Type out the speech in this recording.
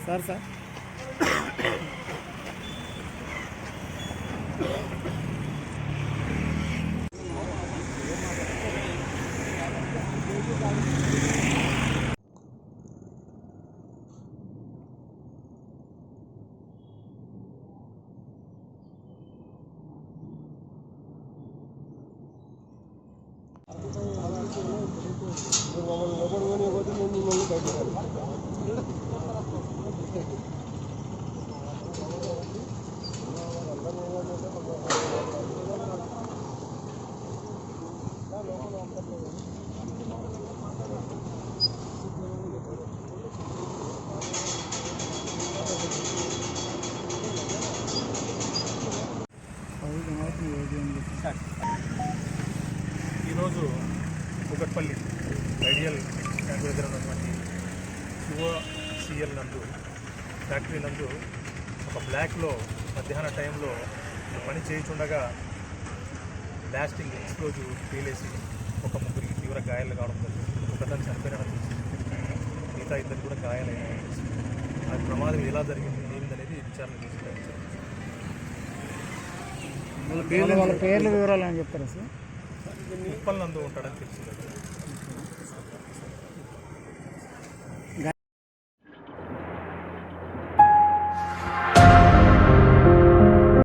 Sir sir ఈరోజు Kukatpally ideal tank దగ్గర ఉన్నటువంటి శివ సిఎల్ నందు ఫ్యాక్టరీ నందు ఒక బ్లాక్లో మధ్యాహ్న టైంలో పని చేయించుండగా బ్లాస్టింగ్ ఎక్స్ప్లోజివ్ పేలేసి ఒక ముగ్గురికి తీవ్ర గాయాలు కావడం జరిగింది. ఒకతను చనిపోయిన మిగతా ఇద్దరు కూడా గాయాలైన అది ప్రమాదం ఎలా జరిగింది ఏందనేది విచారణ చేసి వాళ్ళ పేర్లు వివరాలు అని చెప్తారా సార్? ఉప్పల్ నందు ఉంటాడని తెలిసింది.